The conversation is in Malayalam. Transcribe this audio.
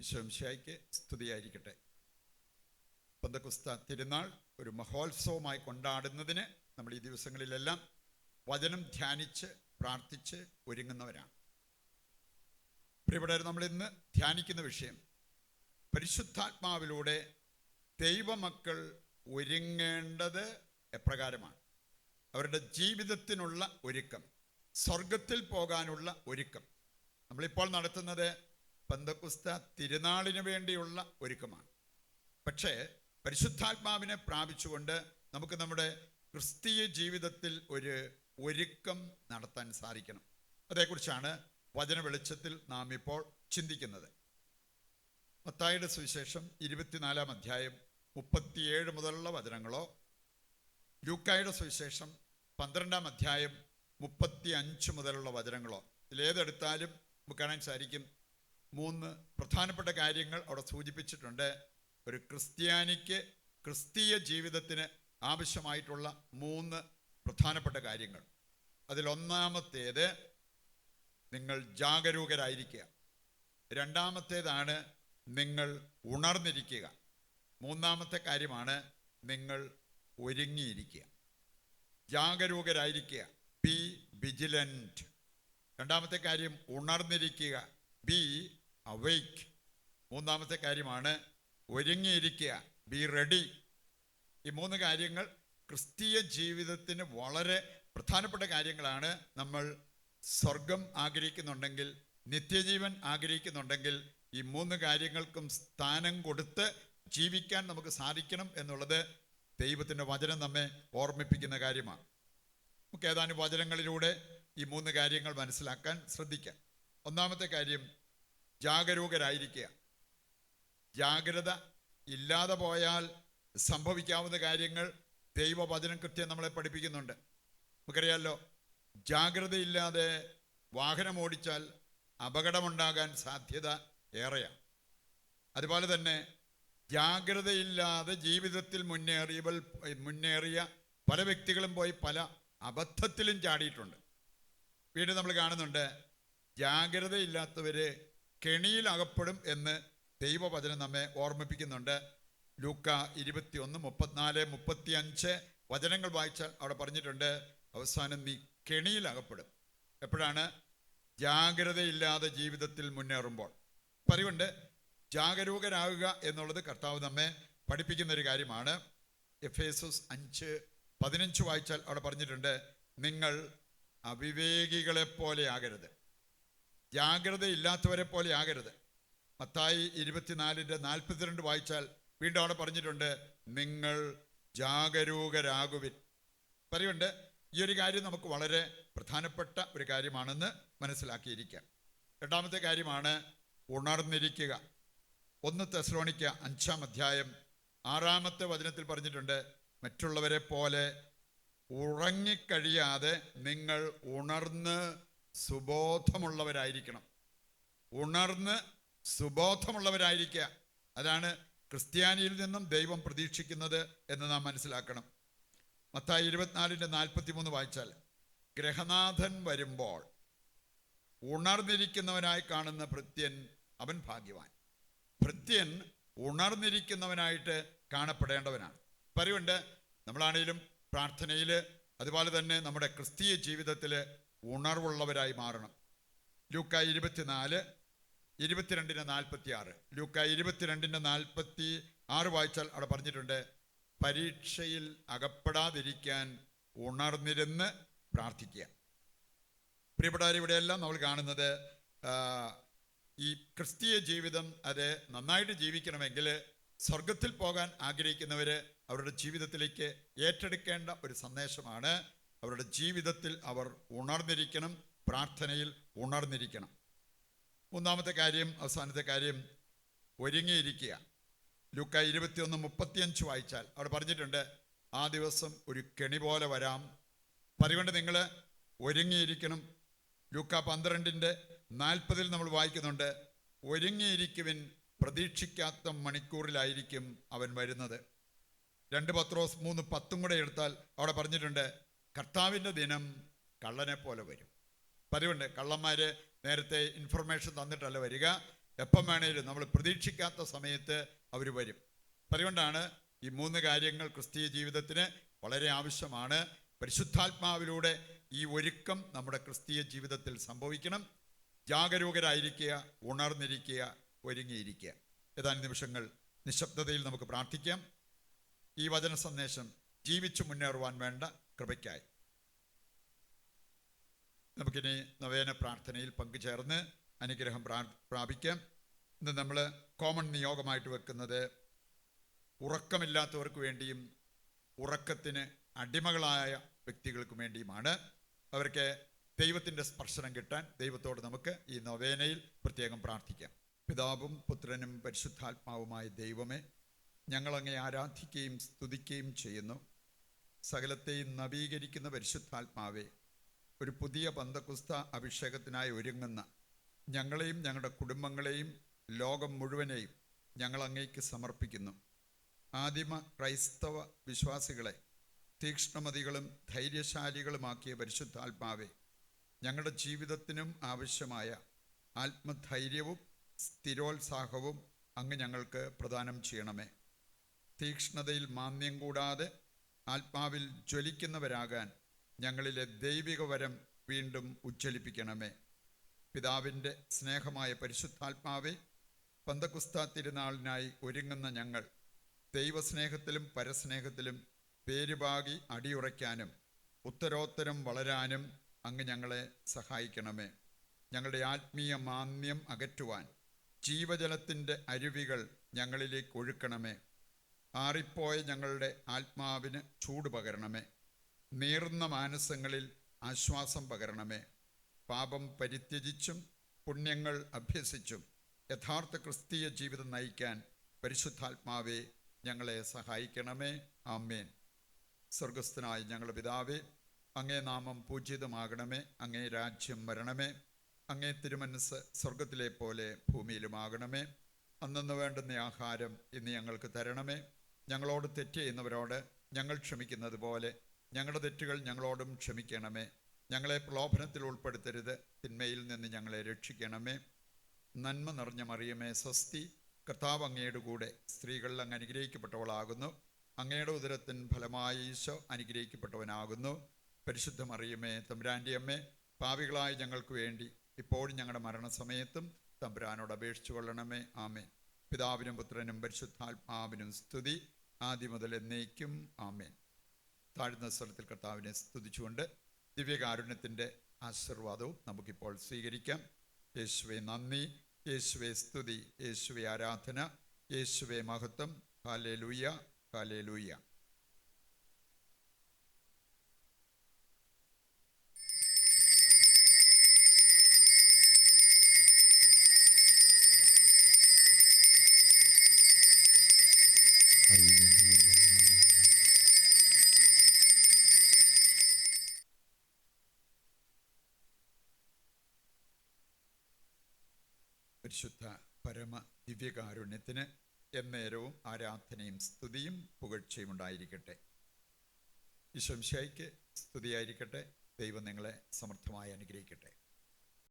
ഈശോമിശിഹായ്ക്ക് സ്തുതിയായിരിക്കട്ടെ. പെന്തക്കോസ്ത് തിരുനാൾ ഒരു മഹോത്സവമായി കൊണ്ടാടുന്നതിന് നമ്മൾ ഈ ദിവസങ്ങളിലെല്ലാം വചനം ധ്യാനിച്ച് പ്രാർത്ഥിച്ച് ഒരുങ്ങുന്നവരാണ്. പ്രിയപ്പെട്ടവരെ, നമ്മൾ ഇന്ന് ധ്യാനിക്കുന്ന വിഷയം പരിശുദ്ധാത്മാവിലൂടെ ദൈവമക്കൾ ഒരുങ്ങേണ്ടത് എപ്രകാരമാണ്. അവരുടെ ജീവിതത്തിനുള്ള ഒരുക്കം, സ്വർഗത്തിൽ പോകാനുള്ള ഒരുക്കം. നമ്മളിപ്പോൾ നടത്തുന്നത് പെന്തക്കോസ്ത് തിരുനാളിന് വേണ്ടിയുള്ള ഒരുക്കമാണ്. പക്ഷേ പരിശുദ്ധാത്മാവിനെ പ്രാപിച്ചുകൊണ്ട് നമുക്ക് നമ്മുടെ ക്രിസ്തീയ ജീവിതത്തിൽ ഒരു ഒരുക്കം നടത്താൻ സാധിക്കണം. അതേക്കുറിച്ചാണ് വചന വെളിച്ചത്തിൽ നാം ഇപ്പോൾ ചിന്തിക്കുന്നത്. മത്തായിയുടെ സുവിശേഷം 24-ാം അധ്യായം 37 മുതലുള്ള വചനങ്ങളോ, ലൂക്കായുടെ സുവിശേഷം 12-ാം അധ്യായം 35 മുതലുള്ള വചനങ്ങളോ, ഇതിലേതെടുത്താലും നമുക്ക് കാണാൻ സാധിക്കും. 3 പ്രധാനപ്പെട്ട കാര്യങ്ങൾ അവിടെ സൂചിപ്പിച്ചിട്ടുണ്ട്. ഒരു ക്രിസ്ത്യാനിക്ക് ക്രിസ്തീയ ജീവിതത്തിന് ആവശ്യമായിട്ടുള്ള 3 പ്രധാനപ്പെട്ട കാര്യങ്ങൾ. അതിലൊന്നാമത്തേത് നിങ്ങൾ ജാഗരൂകരായിരിക്കുക. രണ്ടാമത്തേതാണ് നിങ്ങൾ ഉണർന്നിരിക്കുക. മൂന്നാമത്തെ കാര്യമാണ് നിങ്ങൾ ഒരുങ്ങിയിരിക്കുക. ജാഗരൂകരായിരിക്കുക, ബി വിജിലൻറ്റ്. രണ്ടാമത്തെ കാര്യം ഉണർന്നിരിക്കുക, ബി അവൈക്ക്. മൂന്നാമത്തെ കാര്യമാണ് ഒരുങ്ങിയിരിക്കുക, ബി റെഡി. ഈ 3 കാര്യങ്ങൾ ക്രിസ്തീയ ജീവിതത്തിന് വളരെ പ്രധാനപ്പെട്ട കാര്യങ്ങളാണ്. നമ്മൾ സ്വർഗം ആഗ്രഹിക്കുന്നുണ്ടെങ്കിൽ, നിത്യജീവൻ ആഗ്രഹിക്കുന്നുണ്ടെങ്കിൽ ഈ 3 കാര്യങ്ങൾക്കും സ്ഥാനം കൊടുത്ത് ജീവിക്കാൻ നമുക്ക് സാധിക്കണം എന്നുള്ളത് ദൈവത്തിൻ്റെ വചനം നമ്മെ ഓർമ്മിപ്പിക്കുന്ന കാര്യമാണ്. നമുക്ക് ഏതാനും വചനങ്ങളിലൂടെ ഈ 3 കാര്യങ്ങൾ മനസ്സിലാക്കാൻ ശ്രദ്ധിക്കാം. ഒന്നാമത്തെ കാര്യം ജാഗരൂകരായിരിക്കുക. ജാഗ്രത ഇല്ലാതെ പോയാൽ സംഭവിക്കാവുന്ന കാര്യങ്ങൾ ദൈവവചനം കൃത്യം നമ്മളെ പഠിപ്പിക്കുന്നുണ്ട്. നമുക്കറിയാമല്ലോ, ജാഗ്രതയില്ലാതെ വാഹനം ഓടിച്ചാൽ അപകടമുണ്ടാകാൻ സാധ്യത ഏറെയാണ്. അതുപോലെ തന്നെ ജാഗ്രതയില്ലാതെ ജീവിതത്തിൽ മുന്നേറിയ പല വ്യക്തികളും പോയി പല അബദ്ധത്തിലും ചാടിയിട്ടുണ്ട്. വീണ്ടും നമ്മൾ കാണുന്നുണ്ട്, ജാഗ്രതയില്ലാത്തവർ കെണിയിൽ അകപ്പെടും എന്ന് ദൈവവചനം നമ്മെ ഓർമ്മിപ്പിക്കുന്നുണ്ട്. ലൂക്ക 21, 34, 35 വചനങ്ങൾ വായിച്ചാൽ അവിടെ പറഞ്ഞിട്ടുണ്ട്, അവസാനം നീ കെണിയിൽ അകപ്പെടും. എപ്പോഴാണ്? ജാഗ്രതയില്ലാതെ ജീവിതത്തിൽ മുന്നേറുമ്പോൾ. അതുകൊണ്ട് ജാഗരൂകരാകുക എന്നുള്ളത് കർത്താവ് നമ്മെ പഠിപ്പിക്കുന്ന ഒരു കാര്യമാണ്. എഫേസസ് 5:15 വായിച്ചാൽ അവിടെ പറഞ്ഞിട്ടുണ്ട്, നിങ്ങൾ അവിവേകികളെപ്പോലെ ആകരുത്, ജാഗ്രതയില്ലാത്തവരെ പോലെ ആകരുത്. മത്തായി 24:42 വായിച്ചാൽ വീണ്ടും അവിടെ പറഞ്ഞിട്ടുണ്ട്, നിങ്ങൾ ജാഗരൂകരാകുവിൻ. പറയുന്നുണ്ട്, ഈ ഒരു കാര്യം നമുക്ക് വളരെ പ്രധാനപ്പെട്ട ഒരു കാര്യമാണെന്ന് മനസ്സിലാക്കിയിരിക്കാം. രണ്ടാമത്തെ കാര്യമാണ് ഉണർന്നിരിക്കുക. 1 തെസ്സലോനിക്ക 5-ാം അധ്യായം 6-ാമത്തെ വചനത്തിൽ പറഞ്ഞിട്ടുണ്ട്, മറ്റുള്ളവരെ പോലെ ഉറങ്ങിക്കഴിയാതെ നിങ്ങൾ ഉണർന്ന് സുബോധമുള്ളവരായിരിക്കണം. ഉണർന്ന് സുബോധമുള്ളവരായിരിക്കുക. അതാണ് ക്രിസ്ത്യാനിയിൽ നിന്നും ദൈവം പ്രതീക്ഷിക്കുന്നത് എന്ന് നാം മനസ്സിലാക്കണം. മത്തായി 24:43 വായിച്ചാൽ, ഗൃഹനാഥൻ വരുമ്പോൾ ഉണർന്നിരിക്കുന്നവനായി കാണുന്ന ഭൃത്യൻ അവൻ ഭാഗ്യവാൻ. ഭൃത്യൻ ഉണർന്നിരിക്കുന്നവനായിട്ട് കാണപ്പെടേണ്ടവനാണ്. പറയുണ്ട്, നമ്മളാണെങ്കിലും പ്രാർത്ഥനയിൽ, അതുപോലെ തന്നെ നമ്മുടെ ക്രിസ്തീയ ജീവിതത്തിൽ ഉണർവുള്ളവരായി മാറണം. ലൂക്ക 24:22-46, ലൂക്ക 22:46 വായിച്ചാൽ അവിടെ പറഞ്ഞിട്ടുണ്ട്, പരീക്ഷയിൽ അകപ്പെടാതിരിക്കാൻ ഉണർന്നിരുന്ന് പ്രാർത്ഥിക്കുക. പ്രിയപ്പെട്ടവരെ, ഇവിടെയെല്ലാം നമ്മൾ കാണുന്നത് ഈ ക്രിസ്തീയ ജീവിതം അത് നന്നായിട്ട് ജീവിക്കണമെങ്കിൽ സ്വർഗത്തിൽ പോകാൻ ആഗ്രഹിക്കുന്നവർ അവരുടെ ജീവിതത്തിലേക്ക് ഏറ്റെടുക്കേണ്ട ഒരു സന്ദേശമാണ്. അവരുടെ ജീവിതത്തിൽ അവർ ഉണർന്നിരിക്കണം, പ്രാർത്ഥനയിൽ ഉണർന്നിരിക്കണം. മൂന്നാമത്തെ കാര്യം, അവസാനത്തെ കാര്യം ഒരുങ്ങിയിരിക്കുക. ലൂക്ക 21:35 വായിച്ചാൽ അവിടെ പറഞ്ഞിട്ടുണ്ട്, ആ ദിവസം ഒരു കെണി പോലെ വരാം. അതുകൊണ്ട് നിങ്ങൾ ഒരുങ്ങിയിരിക്കണം. ലൂക്ക 12:40 നമ്മൾ വായിക്കുന്നുണ്ട്, ഒരുങ്ങിയിരിക്കുവിൻ, പ്രതീക്ഷിക്കാത്ത മണിക്കൂറിലായിരിക്കും അവൻ വരുന്നത്. 2 പത്രോസ് 3:10 കൂടെ എടുത്താൽ അവിടെ പറഞ്ഞിട്ടുണ്ട്, കർത്താവിൻ്റെ ദിനം കള്ളനെ പോലെ വരും. പതിവുണ്ട്, കള്ളന്മാർ നേരത്തെ ഇൻഫർമേഷൻ തന്നിട്ടല്ല വരിക. എപ്പം വേണേലും നമ്മൾ പ്രതീക്ഷിക്കാത്ത സമയത്ത് അവർ വരും. അതുകൊണ്ടാണ് ഈ 3 കാര്യങ്ങൾ ക്രിസ്തീയ ജീവിതത്തിന് വളരെ ആവശ്യമാണ്. പരിശുദ്ധാത്മാവിലൂടെ ഈ ഒരുക്കം നമ്മുടെ ക്രിസ്തീയ ജീവിതത്തിൽ സംഭവിക്കണം. ജാഗരൂകരായിരിക്കുക, ഉണർന്നിരിക്കുക, ഒരുങ്ങിയിരിക്കുക. ഏതാനും നിമിഷങ്ങൾ നിശബ്ദതയിൽ നമുക്ക് പ്രാർത്ഥിക്കാം. ഈ വചന സന്ദേശം ജീവിച്ചു മുന്നേറുവാൻ വേണ്ട കൃപയ്ക്കായി നമുക്കിനി നവേന പ്രാർത്ഥനയിൽ പങ്കുചേർന്ന് അനുഗ്രഹം പ്രാപിക്കാം. ഇന്ന് നമ്മൾ കോമൺ നിയോഗമായിട്ട് വെക്കുന്നത് ഉറക്കമില്ലാത്തവർക്ക് വേണ്ടിയും ഉറക്കത്തിന് അടിമകളായ വ്യക്തികൾക്ക് വേണ്ടിയുമാണ്. അവർക്ക് ദൈവത്തിൻ്റെ സ്പർശനം കിട്ടാൻ ദൈവത്തോട് നമുക്ക് ഈ നൊവേനയിൽ പ്രത്യേകം പ്രാർത്ഥിക്കാം. പിതാവും പുത്രനും പരിശുദ്ധാത്മാവുമായ ദൈവമേ, ഞങ്ങളങ്ങേ ആരാധിക്കുകയും സ്തുതിക്കുകയും ചെയ്യുന്നു. സകലത്തെയും നവീകരിക്കുന്ന പരിശുദ്ധാത്മാവേ, ഒരു പുതിയ പന്തക്കുസ്ത അഭിഷേകത്തിനായി ഒരുങ്ങുന്ന ഞങ്ങളെയും ഞങ്ങളുടെ കുടുംബങ്ങളെയും ലോകം മുഴുവനെയും ഞങ്ങൾ അങ്ങേക്ക് സമർപ്പിക്കുന്നു. ആദിമ ക്രൈസ്തവ വിശ്വാസികളെ തീക്ഷ്ണമതികളും ധൈര്യശാലികളുമാക്കിയ പരിശുദ്ധാത്മാവെ, ഞങ്ങളുടെ ജീവിതത്തിനും ആവശ്യമായ ആത്മധൈര്യവും സ്ഥിരോത്സാഹവും അങ്ങ് ഞങ്ങൾക്ക് പ്രദാനം ചെയ്യണമേ. തീക്ഷ്ണതയിൽ മാന്യം കൂടാതെ ആത്മാവിൽ ജ്വലിക്കുന്നവരാകാൻ ഞങ്ങളിലെ ദൈവിക വരം വീണ്ടും ഉജ്ജ്വലിപ്പിക്കണമേ. പിതാവിൻ്റെ സ്നേഹമായ പരിശുദ്ധാത്മാവെ, പന്തക്കുസ്ത തിരുനാളിനായി ഒരുങ്ങുന്ന ഞങ്ങൾ ദൈവസ്നേഹത്തിലും പരസ്നേഹത്തിലും പേരുപാകി അടിയുറയ്ക്കാനും ഉത്തരോത്തരം വളരാനും അങ്ങ് ഞങ്ങളെ സഹായിക്കണമേ. ഞങ്ങളുടെ ആത്മീയ മാന്യം അകറ്റുവാൻ ജീവജലത്തിൻ്റെ അരുവികൾ ഞങ്ങളിലേക്ക് ഒഴുക്കണമേ. ആറിപ്പോയ ഞങ്ങളുടെ ആത്മാവിന് ചൂട് പകരണമേ. നീറുന്ന മാനസങ്ങളിൽ ആശ്വാസം പകരണമേ. പാപം പരിത്യജിച്ചും പുണ്യങ്ങൾ അഭ്യസിച്ചും യഥാർത്ഥ ക്രിസ്തീയ ജീവിതം നയിക്കാൻ പരിശുദ്ധാത്മാവെ ഞങ്ങളെ സഹായിക്കണമേ. ആമേൻ. സ്വർഗസ്ഥനായ ഞങ്ങളുടെ പിതാവേ, അങ്ങേ നാമം പൂജിതമാകണമേ. അങ്ങേ രാജ്യം വരണമേ. അങ്ങേ തിരുമനസ്സ് സ്വർഗത്തിലെ പോലെ ഭൂമിയിലുമാകണമേ. അന്നന്ന് വേണ്ടുന്ന ആഹാരം ഇന്ന് ഞങ്ങൾക്ക് തരണമേ. ഞങ്ങളോട് തെറ്റ് ചെയ്യുന്നവരോട് ഞങ്ങൾ ക്ഷമിക്കുന്നത് പോലെ ഞങ്ങളുടെ തെറ്റുകൾ ഞങ്ങളോടും ക്ഷമിക്കണമേ. ഞങ്ങളെ പ്രലോഭനത്തിൽ ഉൾപ്പെടുത്തരുത്, തിന്മയിൽ നിന്ന് ഞങ്ങളെ രക്ഷിക്കണമേ. നന്മ നിറഞ്ഞ മറിയമേ സ്വസ്തി, കർത്താവ് അങ്ങയുടെ കൂടെ സ്ത്രീകളിൽ അങ്ങ് അനുഗ്രഹിക്കപ്പെട്ടവളാകുന്നു. അങ്ങയുടെ ഉദരത്തിൻ ഫലമായി ഈശോ അനുഗ്രഹിക്കപ്പെട്ടവനാകുന്നു. പരിശുദ്ധ മറിയമേ തമ്പുരാൻ്റെ അമ്മേ, പാപികളായ ഞങ്ങൾക്ക് വേണ്ടി ഇപ്പോഴും ഞങ്ങളുടെ മരണസമയത്തും തമ്പുരാനോട് അപേക്ഷിച്ചു കൊള്ളണമേ. ആമേൻ. പിതാവിനും പുത്രനും പരിശുദ്ധാത്മാവിനും സ്തുതി, ആദ്യം മുതൽ എന്നേക്കും. ആമേൻ. താഴ്ന്ന സ്വരത്തിൽ കർത്താവിനെ സ്തുതിച്ചുകൊണ്ട് ദിവ്യകാരുണ്യത്തിൻ്റെ ആശീർവാദവും നമുക്കിപ്പോൾ സ്വീകരിക്കാം. യേശുവേ നന്ദി, യേശുവേ സ്തുതി, യേശുവേ ആരാധന, യേശുവേ മഹത്വം. Hallelujah, hallelujah. പരിശുദ്ധ പരമ ദിവ്യകാരുണ്യത്തിന് എന്നേരവും ആരാധനയും സ്തുതിയും പുകഴ്ചയും ഉണ്ടായിരിക്കട്ടെ. ഈശോ മിശിഹായ്ക്ക് സ്തുതിയായിരിക്കട്ടെ. ദൈവം നിങ്ങളെ സമർത്ഥമായി അനുഗ്രഹിക്കട്ടെ.